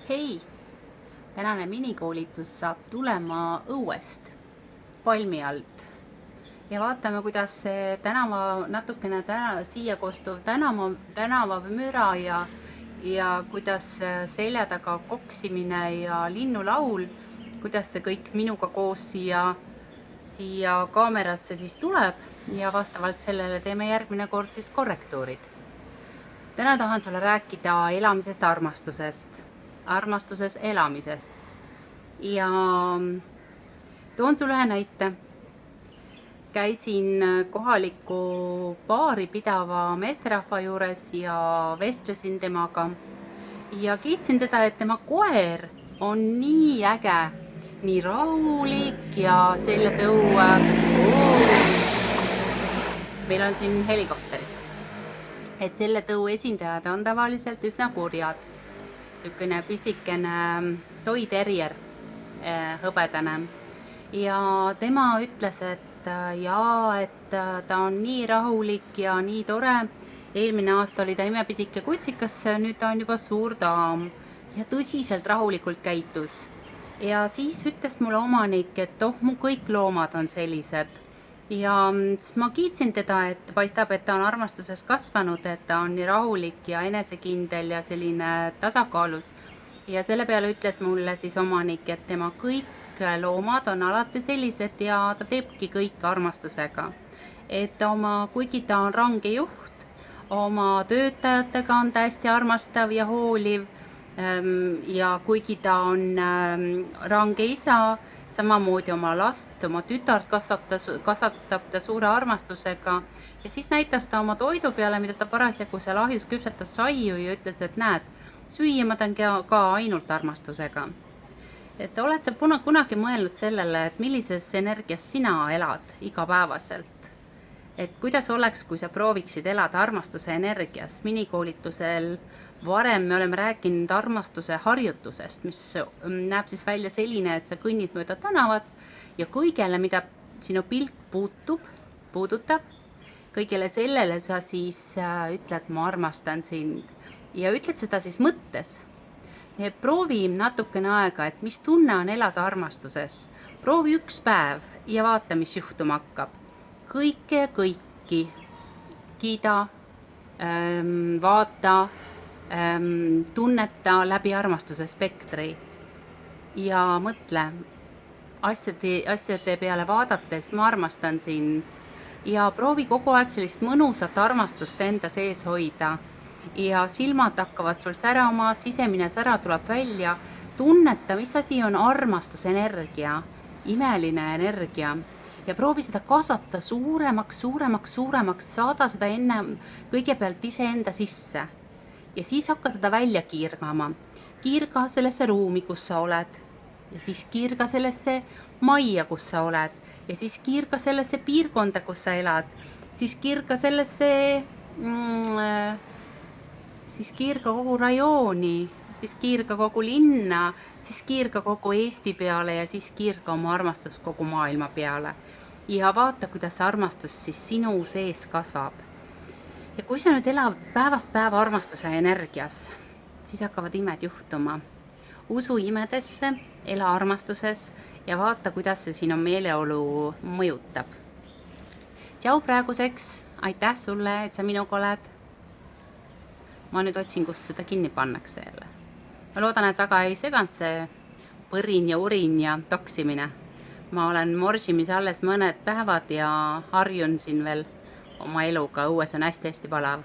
Hei, tänane minikoolitus saab tulema õuest, palmi alt ja vaatame, kuidas see natukene siia kostuv tänavamüra ja kuidas selja taga koksimine ja linnulaul, kuidas see kõik minuga koos siia kaamerasse siis tuleb ja vastavalt sellele teeme järgmine kord siis korrektuurid. Täna tahan sulle rääkida elamisest, armastuses elamisest ja toon sulle ühe näite. Käisin kohaliku baari pidava meesterahva juures ja vestlesin temaga ja kiitsin teda, et tema koer on nii äge, nii rahulik ja selle tõue. Meil on siin helikopterid. Et selle tõu esindajad on tavaliselt üsna kurjad. Sükene pisikene toy terrier, hõbedane. Ja tema ütles, et ta on nii rahulik ja nii tore. Eelmine aasta oli ta imepisike kutsikas, nüüd ta on juba suur daam ja tõsiselt rahulikult käitus. Ja siis ütles mulle omanik, et mu kõik loomad on sellised. Ja ma kiitsin teda, et paistab, et ta on armastuses kasvanud, et ta on nii rahulik ja enesekindel ja selline tasakaalus. Ja selle peale ütles mulle siis omanik, et tema kõik loomad on alati sellised ja ta teebki kõik armastusega. Et kuigi ta on range juht, oma töötajatega on ta hästi armastav ja hooliv ja kuigi ta on range isa, samamoodi oma last, oma tütart kasvatab ta suure armastusega ja siis näitas ta oma toidu peale, mida ta parasjagu seal ahjus küpsetas saiu ja ütles, et näed, süüa ma teen ka ainult armastusega. Et oled sa kunagi mõelnud sellele, et millises energias sina elad igapäevaselt? Et kuidas oleks, kui sa prooviksid elada armastuse energias? Minikoolitusel varem me oleme rääkinud armastuse harjutusest, mis näeb siis välja selline, et sa kõnnid mööda tänavat ja kõigele, mida sinu pilk puudutab, kõigele sellele sa siis ütled, ma armastan sind ja ütled seda siis mõttes. Proovi natukene aega, et mis tunne on elada armastuses. Proovi üks päev ja vaata, mis juhtuma hakkab. Kõike ja kõiki kiida, vaata, tunneta läbi armastuse spektri ja mõtle asjade peale vaadates, ma armastan sind ja proovi kogu aeg sellist mõnusat armastust enda sees hoida ja silmad hakkavad sul särama, sisemine sära tuleb välja, tunneta, mis asi on armastusenergia, imeline energia ja proovi seda kasvatada suuremaks, saada seda enne kõigepealt iseenda sisse. Ja siis hakka seda välja kiirgama. Kiirga sellesse ruumi, kus sa oled. Ja siis kiirga sellesse majja, kus sa oled. Ja siis kiirga sellesse piirkonda, kus sa elad. Siis kiirga siis kiirga kogu rajooni. Siis kiirga kogu linna. Siis kiirga kogu Eesti peale ja siis kiirga oma armastus kogu maailma peale. Ja vaata, kuidas armastus siis sinu sees kasvab. Ja kui sa nüüd elad päevast päeva armastuse energias, siis hakkavad imed juhtuma. Usu imedesse, ela armastuses ja vaata, kuidas see sinu meeleolu mõjutab. Tšau praeguseks, aitäh sulle, et sa minuga oled. Ma nüüd otsin, kus seda kinni pannakse jälle. Ma loodan, et väga ei seganud see põrin ja urin ja toksimine. Ma olen morsimis alles mõned päevad ja harjun siin veel oma eluga, õues on hästi-hästi palav.